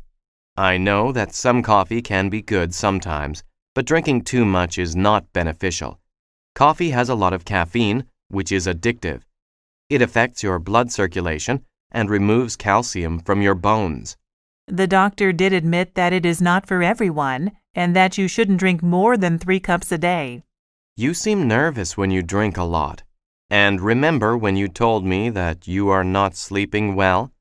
I know that some coffee can be good sometimes, but drinking too much is not beneficial. Coffee has a lot of caffeine, which is addictive. It affects your blood circulation and removes calcium from your bones. The doctor did admit that it is not for everyone and that you shouldn't drink more than 3 cups a day. You seem nervous when you drink a lot. And remember when you told me that you are not sleeping well?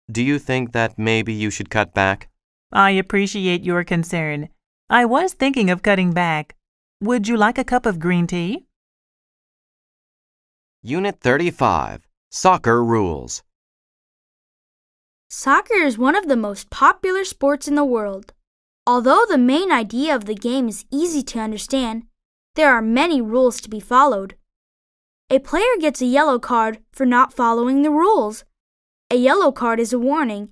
Do you think that maybe you should cut back? I appreciate your concern. I was thinking of cutting back. Would you like a cup of green tea? Unit 35. Soccer Rules. Soccer is one of the most popular sports in the world. Although the main idea of the game is easy to understand, there are many rules to be followed. A player gets a yellow card for not following the rules. A yellow card is a warning.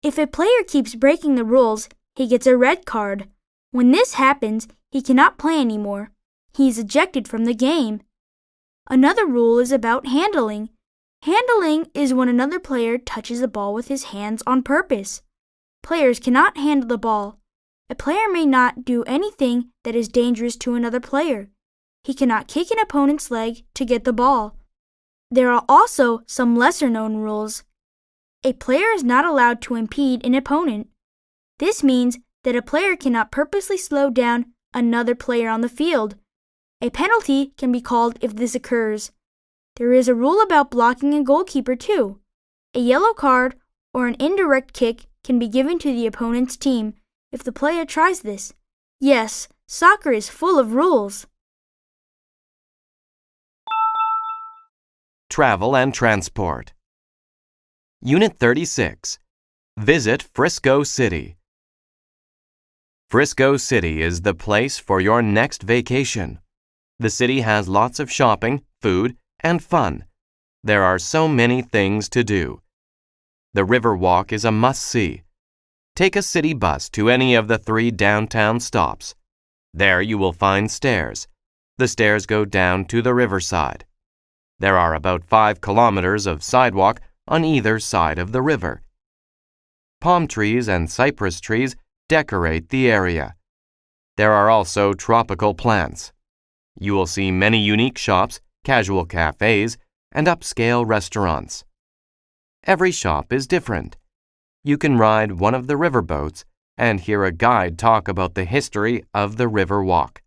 If a player keeps breaking the rules, he gets a red card. When this happens, he cannot play anymore. He is ejected from the game. Another rule is about handling. Handling is when another player touches the ball with his hands on purpose. Players cannot handle the ball. A player may not do anything that is dangerous to another player. He cannot kick an opponent's leg to get the ball. There are also some lesser-known rules. A player is not allowed to impede an opponent. This means that a player cannot purposely slow down another player on the field. A penalty can be called if this occurs. There is a rule about blocking a goalkeeper too. A yellow card or an indirect kick can be given to the opponent's team if the player tries this. Yes, soccer is full of rules. Travel and Transport. Unit 36. Visit Frisco City. Frisco City is the place for your next vacation. The city has lots of shopping, food, and fun. There are so many things to do. The Riverwalk is a must-see. Take a city bus to any of the 3 downtown stops. There you will find stairs. The stairs go down to the riverside. There are about 5 kilometers of sidewalk on either side of the river. Palm trees and cypress trees decorate the area. There are also tropical plants. You will see many unique shops, casual cafes, and upscale restaurants. Every shop is different. You can ride one of the riverboats and hear a guide talk about the history of the Riverwalk.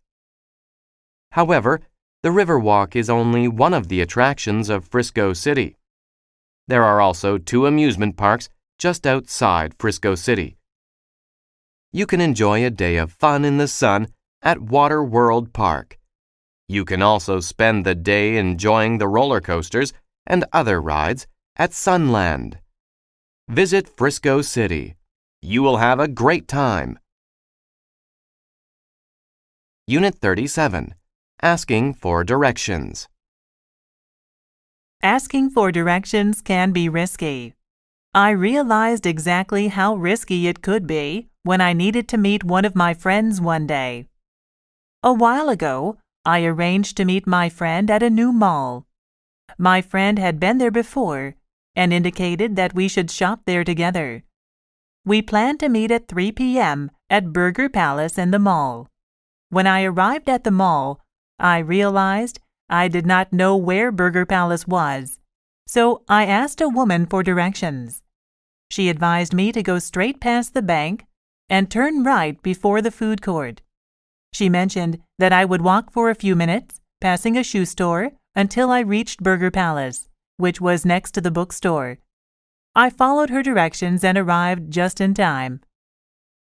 However, the Riverwalk is only one of the attractions of Frisco City. There are also 2 amusement parks just outside Frisco City. You can enjoy a day of fun in the sun at Water World Park. You can also spend the day enjoying the roller coasters and other rides at Sunland. Visit Frisco City. You will have a great time. Unit 37. Asking for directions. Asking for directions can be risky. I realized exactly how risky it could be when I needed to meet one of my friends one day. A while ago, I arranged to meet my friend at a new mall. My friend had been there before and indicated that we should shop there together. We planned to meet at 3 p.m. at Burger Palace in the mall. When I arrived at the mall, I realized I did not know where Burger Palace was, so I asked a woman for directions. She advised me to go straight past the bank and turn right before the food court. She mentioned that I would walk for a few minutes, passing a shoe store, until I reached Burger Palace, which was next to the bookstore. I followed her directions and arrived just in time.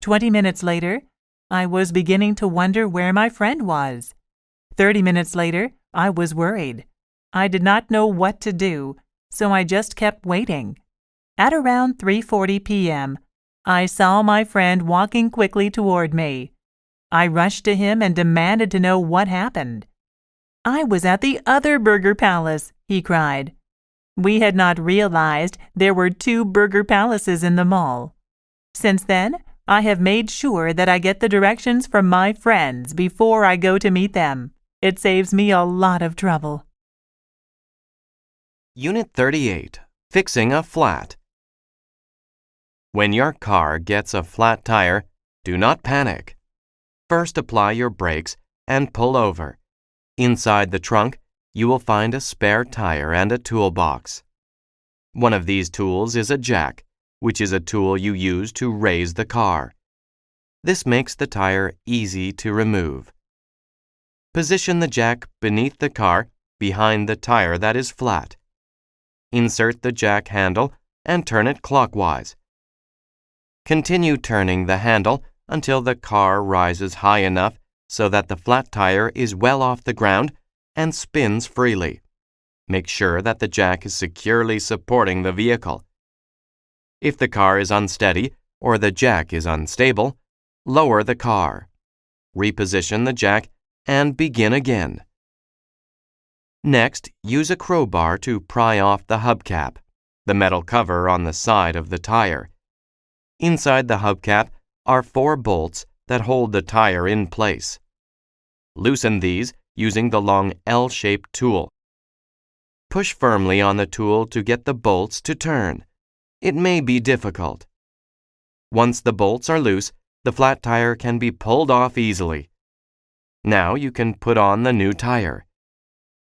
20 minutes later, I was beginning to wonder where my friend was. 30 minutes later, I was worried. I did not know what to do, so I just kept waiting. At around 3:40 p.m., I saw my friend walking quickly toward me. I rushed to him and demanded to know what happened. "I was at the other Burger Palace," he cried. We had not realized there were 2 Burger Palaces in the mall. Since then, I have made sure that I get the directions from my friends before I go to meet them. It saves me a lot of trouble. Unit 38. Fixing a flat. When your car gets a flat tire, do not panic. First apply your brakes and pull over. Inside the trunk, you will find a spare tire and a toolbox. One of these tools is a jack, which is a tool you use to raise the car. This makes the tire easy to remove. Position the jack beneath the car, behind the tire that is flat. Insert the jack handle and turn it clockwise. Continue turning the handle until the car rises high enough so that the flat tire is well off the ground and spins freely. Make sure that the jack is securely supporting the vehicle. If the car is unsteady or the jack is unstable, lower the car. Reposition the jack and begin again. Next, use a crowbar to pry off the hubcap, the metal cover on the side of the tire. Inside the hubcap are 4 bolts that hold the tire in place. Loosen these using the long L-shaped tool. Push firmly on the tool to get the bolts to turn. It may be difficult. Once the bolts are loose, the flat tire can be pulled off easily. Now you can put on the new tire.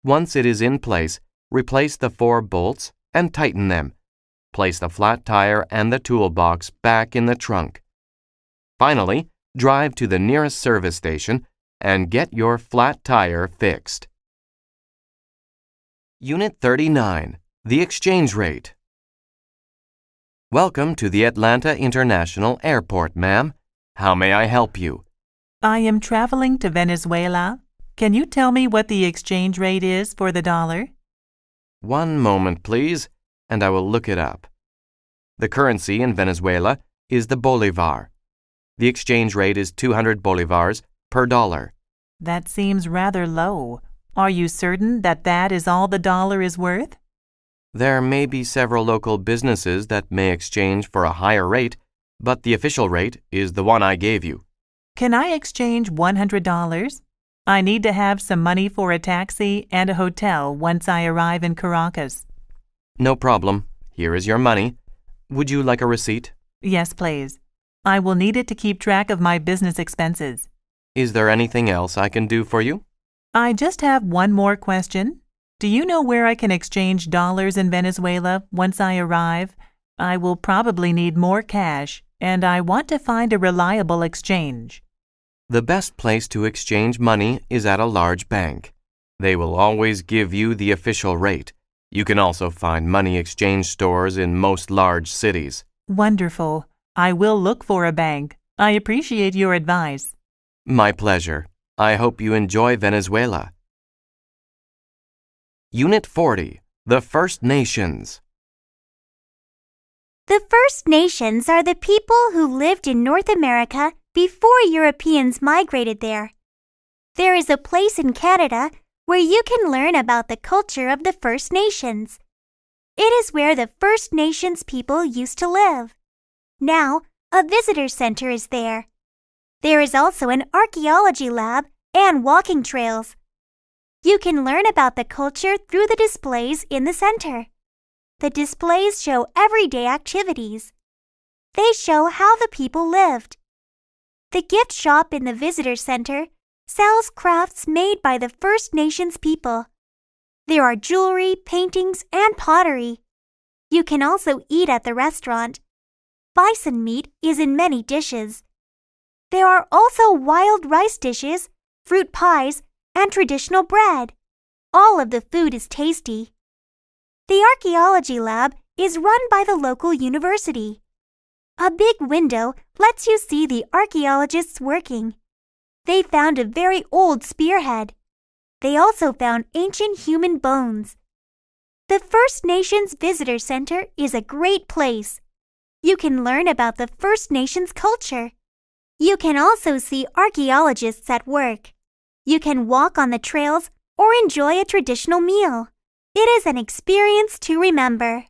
Once it is in place, replace the 4 bolts and tighten them. Place the flat tire and the toolbox back in the trunk. Finally, drive to the nearest service station and get your flat tire fixed. Unit 39. The exchange rate. Welcome to the Atlanta International Airport, ma'am. How may I help you? I am traveling to Venezuela. Can you tell me what the exchange rate is for the dollar? One moment, please, and I will look it up. The currency in Venezuela is the bolivar. The exchange rate is 200 bolivars per dollar. That seems rather low. Are you certain that that is all the dollar is worth? There may be several local businesses that may exchange for a higher rate, but the official rate is the one I gave you. Can I exchange $100? I need to have some money for a taxi and a hotel once I arrive in Caracas. No problem. Here is your money. Would you like a receipt? Yes, please. I will need it to keep track of my business expenses. Is there anything else I can do for you? I just have one more question. Do you know where I can exchange dollars in Venezuela once I arrive? I will probably need more cash, and I want to find a reliable exchange. The best place to exchange money is at a large bank. They will always give you the official rate. You can also find money exchange stores in most large cities. Wonderful. I will look for a bank. I appreciate your advice. My pleasure. I hope you enjoy Venezuela. Unit 40. The First Nations. The First Nations are the people who lived in North America before Europeans migrated there. There is a place in Canada where you can learn about the culture of the First Nations. It is where the First Nations people used to live. Now, a visitor center is there. There is also an archaeology lab and walking trails. You can learn about the culture through the displays in the center. The displays show everyday activities. They show how the people lived. The gift shop in the visitor center sells crafts made by the First Nations people. There are jewelry, paintings, and pottery. You can also eat at the restaurant. Bison meat is in many dishes. There are also wild rice dishes, fruit pies, and traditional bread. All of the food is tasty. The archaeology lab is run by the local university. A big window lets you see the archaeologists working. They found a very old spearhead. They also found ancient human bones. The First Nations Visitor Center is a great place. You can learn about the First Nations culture. You can also see archaeologists at work. You can walk on the trails or enjoy a traditional meal. It is an experience to remember.